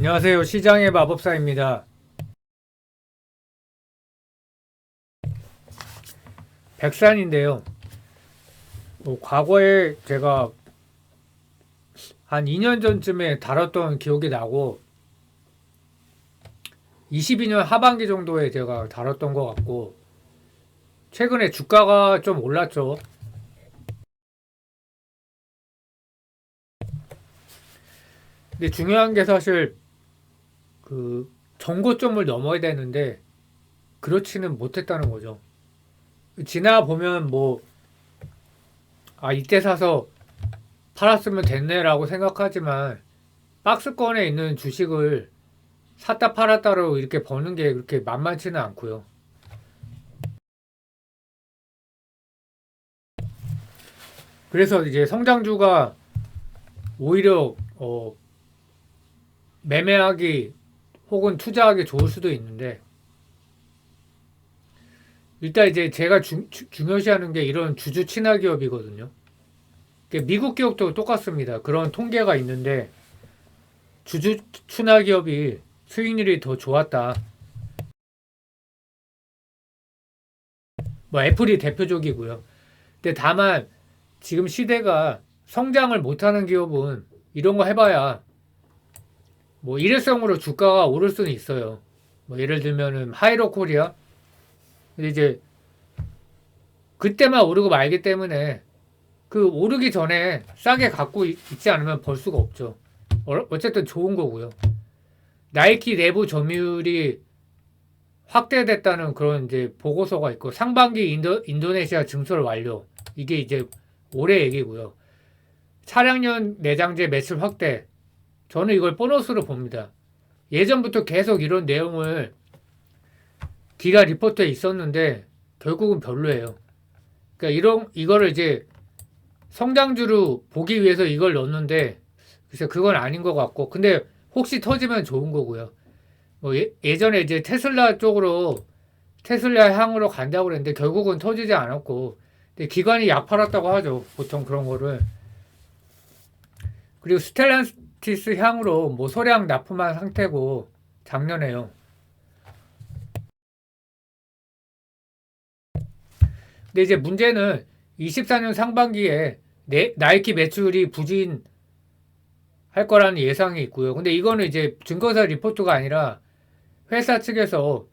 안녕하세요. 시장의 마법사입니다. 백산인데요. 과거에 제가 한 2년 전쯤에 다뤘던 기억이 나고 22년 하반기 정도에 제가 다뤘던 것 같고 최근에 주가가 좀 올랐죠. 근데 중요한 게 사실 그 전고점을 넘어야 되는데 그렇지는 못했다는 거죠. 지나 보면 뭐 이때 사서 팔았으면 됐네라고 생각하지만 박스권에 있는 주식을 샀다 팔았다로 이렇게 버는 게 그렇게 만만치는 않고요. 그래서 이제 성장주가 오히려 매매하기 혹은 투자하기 좋을 수도 있는데 일단 이제 제가 중요시하는 게 이런 주주 친화 기업이거든요. 미국 기업도 똑같습니다. 그런 통계가 있는데 주주 친화 기업이 수익률이 더 좋았다. 뭐 애플이 대표적이고요. 근데 다만 지금 시대가 성장을 못하는 기업은 이런 거 해봐야 뭐 일회성으로 주가가 오를 수는 있어요. 뭐 예를 들면은 하이로 코리아. 근데 이제 그때만 오르고 말기 때문에 그 오르기 전에 싸게 갖고 있지 않으면 벌 수가 없죠. 어쨌든 좋은 거고요. 나이키 내부 점유율이 확대됐다는 그런 이제 보고서가 있고 상반기 인도네시아 증설 완료. 이게 이제 올해 얘기고요. 차량용 내장재 매출 확대. 저는 이걸 보너스로 봅니다. 예전부터 계속 이런 내용을 기가 리포트에 있었는데 결국은 별로예요. 그러니까 이거를 이제 성장주로 보기 위해서 이걸 넣었는데 글쎄 그건 아닌 것 같고 근데 혹시 터지면 좋은 거고요. 뭐 예전에 이제 테슬라 쪽으로 테슬라 향으로 간다고 그랬는데 결국은 터지지 않았고 근데 기관이 약 팔았다고 하죠. 보통 그런 거를. 그리고 스텔란티스 향으로 뭐 소량 납품한 상태고 작년에요. 근데 이제 문제는 24년 상반기에 나이키 매출이 부진할 거라는 예상이 있고요. 근데 이거는 이제 증거사 리포트가 아니라 회사 측에서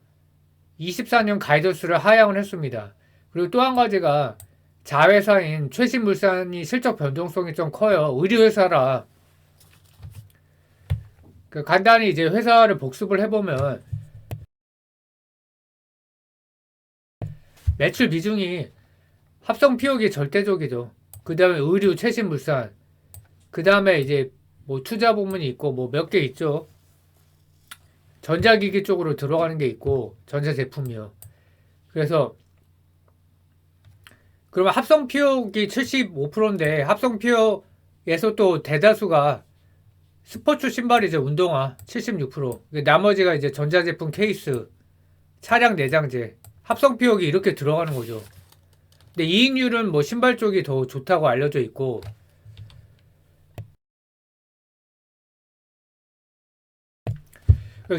24년 가이던스를 하향을 했습니다. 그리고 또 한 가지가 자회사인 최신물산이 실적 변동성이 좀 커요. 의류회사라. 간단히 이제 회사를 복습을 해보면 매출 비중이 합성 피혁이 절대적이죠. 그 다음에 의류 최신물산. 그 다음에 이제 뭐 투자 부문이 있고 뭐 몇 개 있죠. 전자기기 쪽으로 들어가는 게 있고 전자제품이요. 그래서 그러면 합성 피혁이 75%인데 합성 피혁에서 또 대다수가 스포츠 신발이죠. 운동화 76%. 나머지가 이제 전자제품 케이스, 차량 내장재, 합성 피혁이 이렇게 들어가는 거죠. 근데 이익률은 뭐 신발 쪽이 더 좋다고 알려져 있고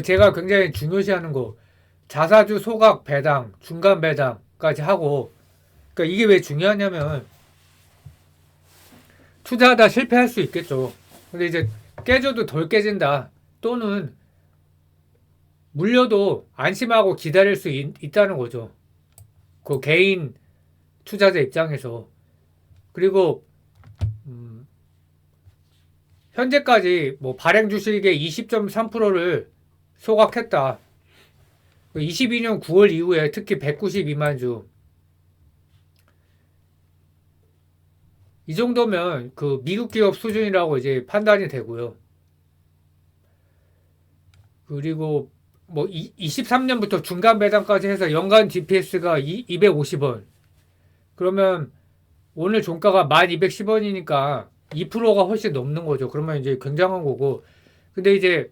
제가 굉장히 중요시하는 거 자사주 소각 배당, 중간 배당까지 하고 그러니까 이게 왜 중요하냐면 투자하다 실패할 수 있겠죠. 근데 이제 깨져도 덜 깨진다. 또는 물려도 안심하고 기다릴 수 있다는 거죠. 그 개인 투자자 입장에서. 그리고 음, 현재까지 뭐 발행 주식의 20.3%를 소각했다. 22년 9월 이후에 특히 192만 주. 이 정도면 그 미국 기업 수준이라고 이제 판단이 되고요. 그리고 뭐 23년부터 중간 배당까지 해서 연간 DPS가 250원. 그러면 오늘 종가가 1210원이니까 2%가 훨씬 넘는 거죠. 그러면 이제 굉장한 거고. 근데 이제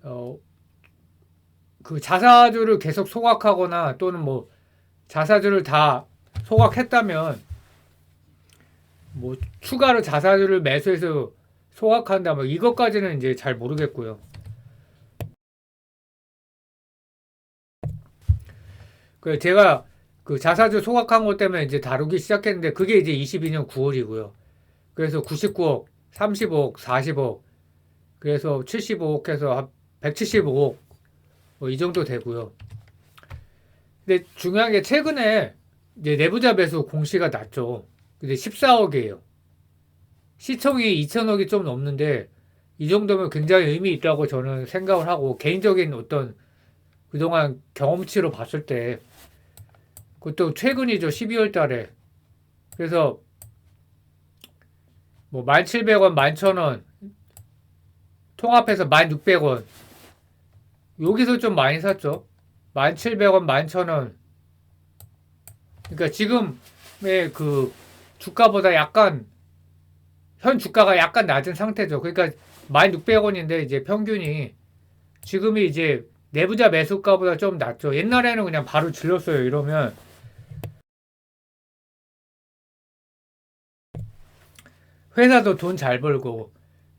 어, 그 자사주를 계속 소각하거나 또는 뭐 자사주를 다 소각했다면 뭐 추가로 자사주를 매수해서 소각한다 뭐 이것까지는 이제 잘 모르겠고요. 그 제가 그 자사주 소각한 것 때문에 이제 다루기 시작했는데 그게 이제 22년 9월이고요. 그래서 99억, 30억, 40억, 그래서 75억 해서 175억 뭐 이 정도 되고요. 근데 중요한 게 최근에 이제 내부자 매수 공시가 났죠. 근데 14억이에요. 시총이 2천억이 좀 넘는데 이 정도면 굉장히 의미 있다고 저는 생각을 하고 개인적인 어떤 그동안 경험치로 봤을 때 그것도 최근이죠. 12월 달에. 그래서 뭐 1,700원, 11,000원 통합해서 1,600원 여기서 좀 많이 샀죠. 1,700원, 11,000원 그러니까 지금의 그 주가보다 약간 현 주가가 약간 낮은 상태죠. 그러니까 1,600원인데 이제 평균이 지금이 이제 내부자 매수가보다 좀 낮죠. 옛날에는 그냥 바로 질렀어요. 이러면 회사도 돈 잘 벌고.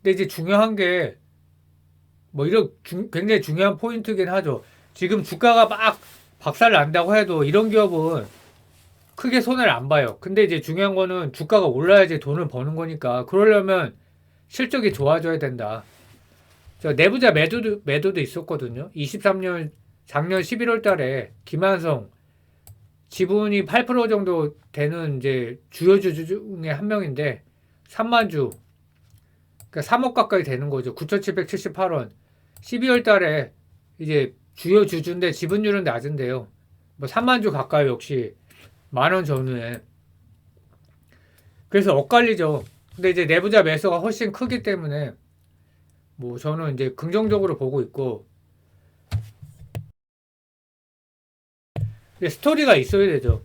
근데 이제 중요한 게 뭐 이런 굉장히 중요한 포인트긴 하죠. 지금 주가가 막 박살 난다고 해도 이런 기업은 크게 손해를 안 봐요. 근데 이제 중요한 거는 주가가 올라야지 돈을 버는 거니까 그러려면 실적이 좋아져야 된다. 저 내부자 매도도 있었거든요. 23년 작년 11월 달에 김한성 지분이 8% 정도 되는 이제 주요주 중에 한 명인데 3만 주 그러니까 3억 가까이 되는 거죠. 9,778원. 12월 달에 이제 주요 주주인데 지분율은 낮은데요. 뭐 3만 주 가까이 역시 만원 전후에. 그래서 엇갈리죠. 근데 이제 내부자 매수가 훨씬 크기 때문에 뭐 저는 이제 긍정적으로 보고 있고 근데 스토리가 있어야 되죠.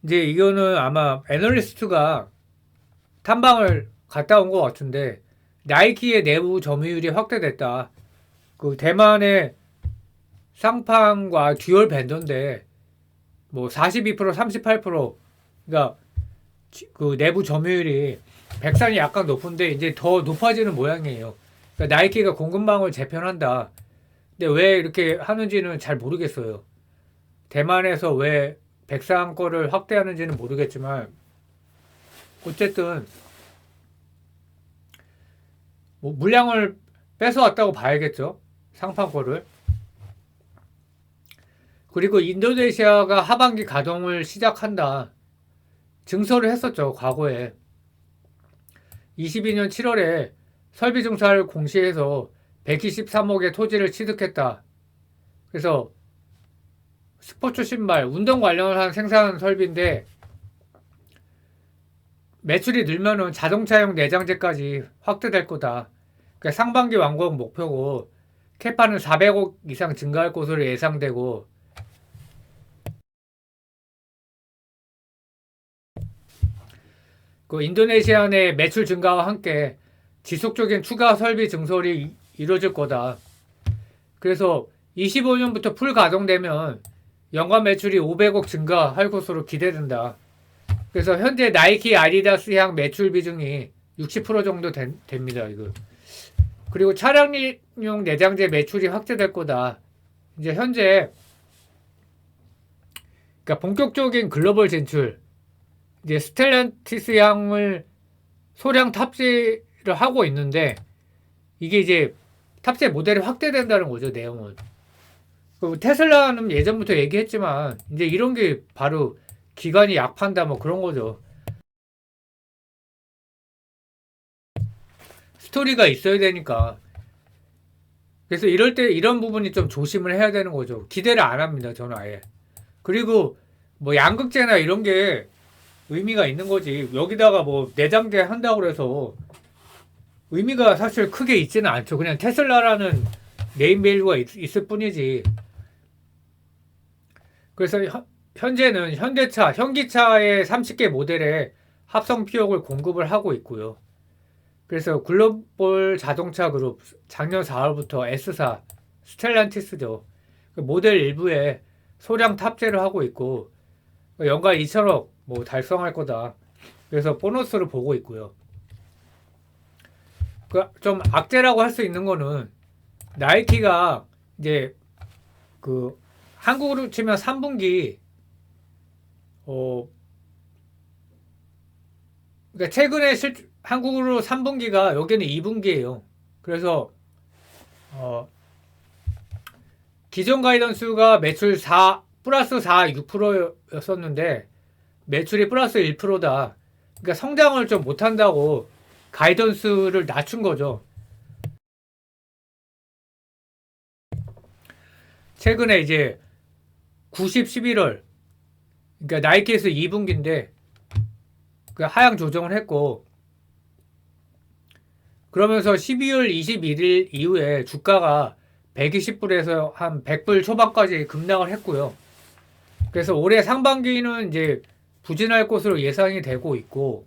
이제 이거는 아마 애널리스트가 탐방을 갔다 온 것 같은데 나이키의 내부 점유율이 확대됐다. 그 대만의 상판과 듀얼 밴더인데 뭐 42%, 38% 그러니까 그 내부 점유율이 백산이 약간 높은데 이제 더 높아지는 모양이에요. 그러니까 나이키가 공급망을 재편한다. 근데 왜 이렇게 하는지는 잘 모르겠어요. 대만에서 왜 백상 거를 확대하는지는 모르겠지만 어쨌든 뭐 물량을 뺏어왔다고 봐야겠죠. 상판 거를. 그리고 인도네시아가 하반기 가동을 시작한다. 증설을 했었죠. 과거에. 22년 7월에 설비 증사를 공시해서 123억의 토지를 취득했다. 그래서 스포츠 신발, 운동 관련한 생산 설비인데 매출이 늘면은 자동차용 내장재까지 확대될 거다. 그러니까 상반기 완공 목표고 캐파는 400억 이상 증가할 것으로 예상되고 그 인도네시아 내 매출 증가와 함께 지속적인 추가 설비 증설이 이루어질 거다. 그래서 25년부터 풀 가동되면 연간 매출이 500억 증가할 것으로 기대된다. 그래서 현재 나이키, 아디다스향 매출 비중이 60% 정도 됩니다. 이거. 그리고 차량용 내장재 매출이 확대될 거다. 이제 현재 그러니까 본격적인 글로벌 진출, 이제 스텔란티스 향을 소량 탑재를 하고 있는데 이게 이제 탑재 모델이 확대된다는 거죠. 내용은. 테슬라는 예전부터 얘기했지만 이제 이런 게 바로 기관이 약판다 뭐 그런 거죠. 스토리가 있어야 되니까. 그래서 이럴 때 이런 부분이 좀 조심을 해야 되는 거죠. 기대를 안 합니다. 저는 아예. 그리고 뭐 양극재나 이런 게 의미가 있는 거지. 여기다가 뭐 내장재 한다고 그래서 의미가 사실 크게 있지는 않죠. 그냥 테슬라라는 네임밸류가 있을 뿐이지. 그래서 현재는 현대차, 현기차의 30개 모델에 합성 피혁을 공급을 하고 있고요. 그래서 글로벌 자동차 그룹 작년 4월부터 S사 스텔란티스죠. 그 모델 일부에 소량 탑재를 하고 있고 연간 2천억 뭐 달성할 거다. 그래서 보너스를 보고 있고요. 그 좀 악재라고 할 수 있는 거는 나이키가 이제 그 한국으로 치면 3분기 그러니까 최근에 한국으로 3분기가 여기는 2분기예요. 그래서 기존 가이던스가 매출 플러스 4, 6%였었는데 매출이 플러스 1%다. 그러니까 성장을 좀 못한다고 가이던스를 낮춘 거죠. 최근에 이제 90, 11월 그러니까 나이키에서 2분기인데 그 하향 조정을 했고 그러면서 12월 21일 이후에 주가가 120불에서 한 100불 초반까지 급락을 했고요. 그래서 올해 상반기는 이제 부진할 것으로 예상이 되고 있고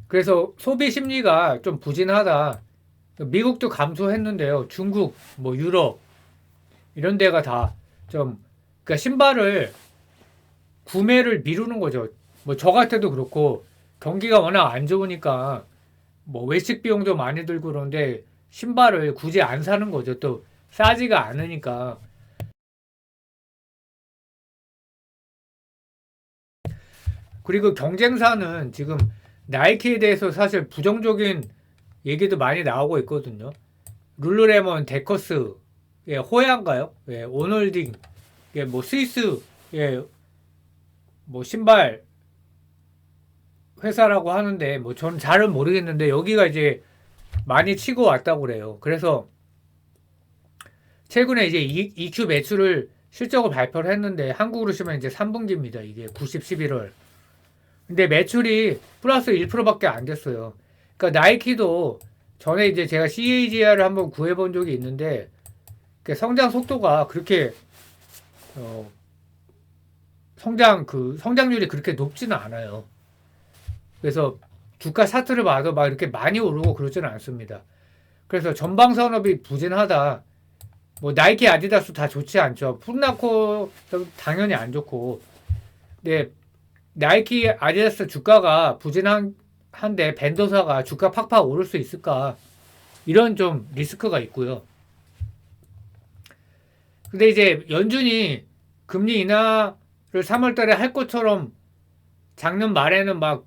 그래서 소비 심리가 좀 부진하다. 미국도 감소했는데요. 중국, 뭐 유럽 이런 데가 다 좀 그러니까 신발을 구매를 미루는 거죠. 뭐 저 같아도 그렇고 경기가 워낙 안 좋으니까 뭐 외식 비용도 많이 들고 그런데 신발을 굳이 안 사는 거죠. 또 싸지가 않으니까. 그리고 경쟁사는 지금 나이키에 대해서 사실 부정적인 얘기도 많이 나오고 있거든요. 룰루레몬, 데커스, 예, 호야인가요? 예, 오놀딩, 예, 뭐 스위스, 예, 뭐 신발 회사라고 하는데 뭐 저는 잘은 모르겠는데 여기가 이제 많이 치고 왔다고 그래요. 그래서 최근에 이제 EQ 매출을 실적을 발표를 했는데 한국으로 치면 이제 3분기입니다. 이게 90, 11월. 근데 매출이 플러스 1%밖에 안 됐어요. 그러니까 나이키도 전에 이제 제가 CAGR을 한번 구해본 적이 있는데 성장 속도가 그렇게 성장률이 그렇게 높지는 않아요. 그래서 주가 차트를 봐도 막 이렇게 많이 오르고 그러지는 않습니다. 그래서 전방 산업이 부진하다. 뭐 나이키, 아디다스 다 좋지 않죠. 풋나코 당연히 안 좋고. 근데 나이키, 아디다스 주가가 부진한데 벤더사가 주가 팍팍 오를 수 있을까? 이런 좀 리스크가 있고요. 근데 이제 연준이 금리 인하를 3월 달에 할 것처럼 작년 말에는 뭐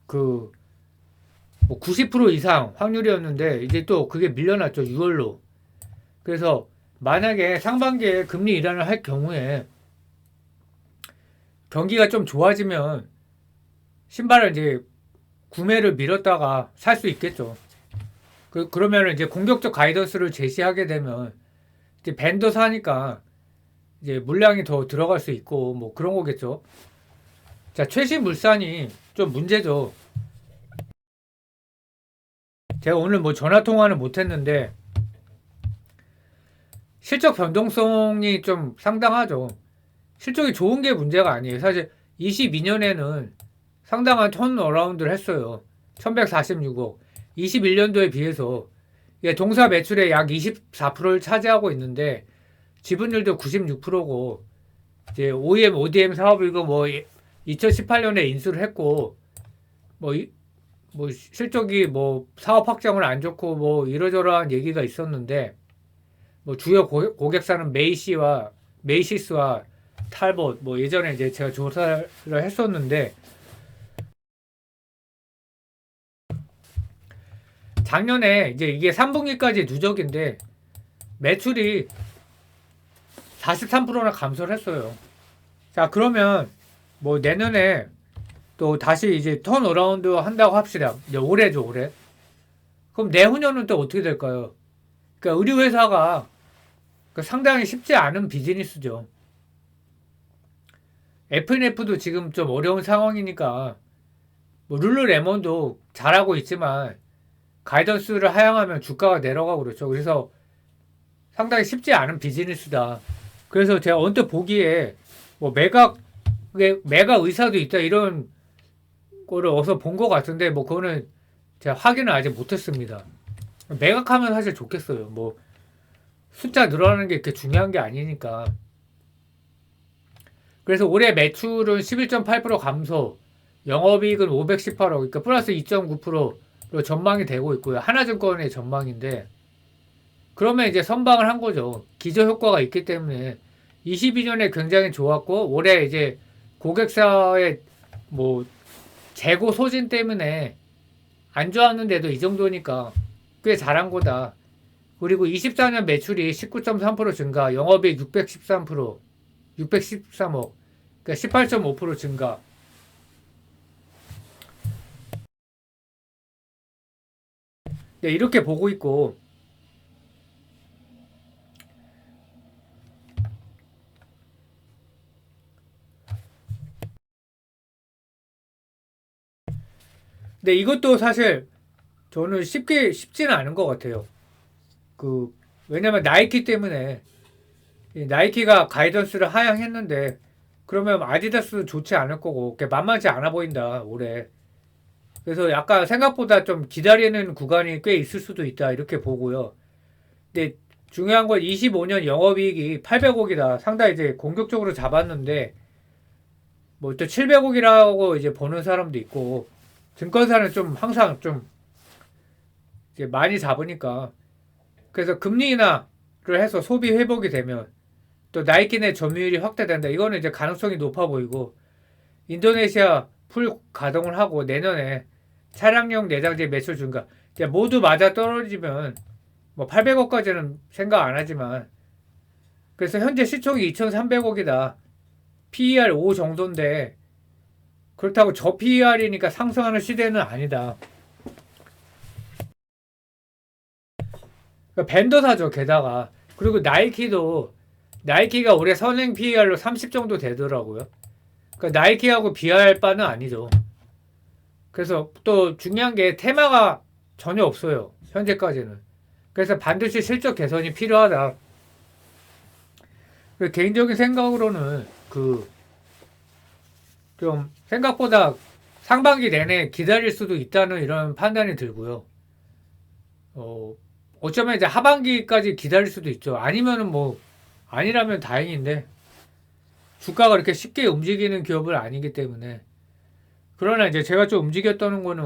90% 이상 확률이었는데 이제 또 그게 밀려났죠. 6월로. 그래서 만약에 상반기에 금리 인하를 할 경우에 경기가 좀 좋아지면 신발을 이제 구매를 미뤘다가 살 수 있겠죠. 그러면 이제 공격적 가이던스를 제시하게 되면 이제 밴더 사니까 이제 물량이 더 들어갈 수 있고 뭐 그런 거겠죠. 자, 최신 물산이 좀 문제죠. 제가 오늘 뭐 전화 통화는 못 했는데 실적 변동성이 좀 상당하죠. 실적이 좋은 게 문제가 아니에요. 사실 22년에는 상당한 턴어라운드를 했어요. 1146억. 21년도에 비해서 동사 매출의 약 24%를 차지하고 있는데 지분율도 96%고 이제 OEM, ODM 사업을 이거 뭐 2018년에 인수를 했고 뭐 실적이 뭐 사업 확장을 안 좋고 뭐 이러저러한 얘기가 있었는데 뭐 주요 고객사는 메이시스와 탈봇 뭐 예전에 이제 제가 조사를 했었는데 작년에 이제 이게 3분기까지 누적인데 매출이 43%나 감소를 했어요. 자, 그러면 뭐 내년에 또 다시 이제 턴어라운드 한다고 합시다. 이제 올해죠, 올해. 그럼 내후년은 또 어떻게 될까요? 그러니까 의류회사가 상당히 쉽지 않은 비즈니스죠. F&F도 지금 좀 어려운 상황이니까 뭐 룰루레몬도 잘하고 있지만 가이던스를 하향하면 주가가 내려가고 그렇죠. 그래서 상당히 쉽지 않은 비즈니스다. 그래서 제가 언뜻 보기에 뭐 매각 의사도 있다 이런 거를 어디서 본 것 같은데 뭐 그거는 제가 확인을 아직 못했습니다. 매각하면 사실 좋겠어요. 뭐 숫자 늘어나는 게 그렇게 중요한 게 아니니까. 그래서 올해 매출은 11.8% 감소, 영업이익은 518억, 그러니까 플러스 2.9%로 전망이 되고 있고요. 하나증권의 전망인데 그러면 이제 선방을 한 거죠. 기저 효과가 있기 때문에 22년에 굉장히 좋았고 올해 이제 고객사의 뭐 재고 소진 때문에 안 좋았는데도 이 정도니까 꽤 잘한 거다. 그리고 24년 매출이 19.3% 증가, 영업이익 613%, 613억, 그러니까 18.5% 증가. 네, 이렇게 보고 있고, 근데 이것도 사실 저는 쉽지는 않은 것 같아요. 왜냐면 나이키 때문에, 이 나이키가 가이던스를 하향했는데, 그러면 아디다스도 좋지 않을 거고, 만만치 않아 보인다, 올해. 그래서 약간 생각보다 좀 기다리는 구간이 꽤 있을 수도 있다, 이렇게 보고요. 근데 중요한 건 25년 영업이익이 800억이다. 상당히 이제 공격적으로 잡았는데, 뭐 또 700억이라고 이제 보는 사람도 있고, 증권사는 좀 항상 좀 이제 많이 잡으니까. 그래서 금리 인하를 해서 소비 회복이 되면 또 나이키 내 점유율이 확대된다. 이거는 이제 가능성이 높아 보이고, 인도네시아 풀 가동을 하고 내년에 차량용 내장재 매출 증가. 이제 모두 맞아 떨어지면 뭐 800억까지는 생각 안 하지만, 그래서 현재 시총이 2,300억이다. PER 5 정도인데, 그렇다고 저 PER이니까 상승하는 시대는 아니다. 그러니까 벤더사죠, 게다가. 그리고 나이키가 올해 선행 PER로 30 정도 되더라고요. 그러니까 나이키하고 비할 바는 아니죠. 그래서 또 중요한 게 테마가 전혀 없어요, 현재까지는. 그래서 반드시 실적 개선이 필요하다. 개인적인 생각으로는 좀 생각보다 상반기 내내 기다릴 수도 있다는 이런 판단이 들고요. 어쩌면 이제 하반기까지 기다릴 수도 있죠. 아니면은 뭐 아니라면 다행인데 주가가 그렇게 쉽게 움직이는 기업은 아니기 때문에. 그러나 이제 제가 좀 움직였다는 거는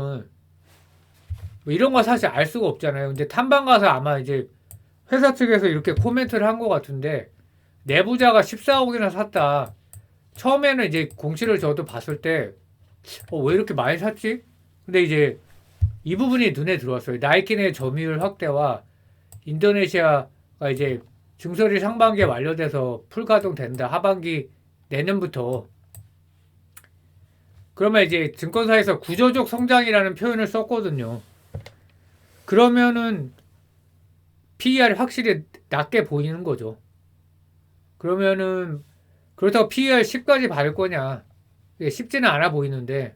뭐 이런 거 사실 알 수가 없잖아요. 근데 탐방 가서 아마 이제 회사 측에서 이렇게 코멘트를 한 것 같은데, 내부자가 14억이나 샀다. 처음에는 이제 공시를 저도 봤을 때, 왜 이렇게 많이 샀지? 근데 이제 이 부분이 눈에 들어왔어요. 나이키 내 점유율 확대와 인도네시아가 이제 증설이 상반기에 완료돼서 풀 가동된다. 하반기 내년부터. 그러면 이제 증권사에서 구조적 성장이라는 표현을 썼거든요. 그러면은 PER이 확실히 낮게 보이는 거죠. 그러면은 그렇다고 PER 10까지 받을 거냐? 쉽지는 않아 보이는데,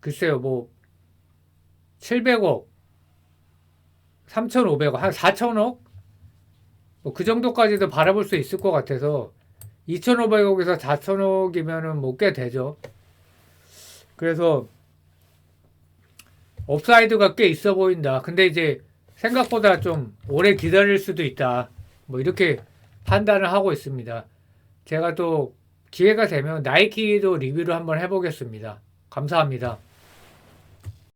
글쎄요, 뭐 700억, 3,500억, 한 4,000억? 뭐 그 정도까지도 바라볼 수 있을 것 같아서 2,500억에서 4,000억이면은 뭐 꽤 되죠. 그래서 업사이드가 꽤 있어 보인다. 근데 이제 생각보다 좀 오래 기다릴 수도 있다. 뭐 이렇게 판단을 하고 있습니다. 제가 또 기회가 되면 나이키도 리뷰를 한번 해보겠습니다. 감사합니다.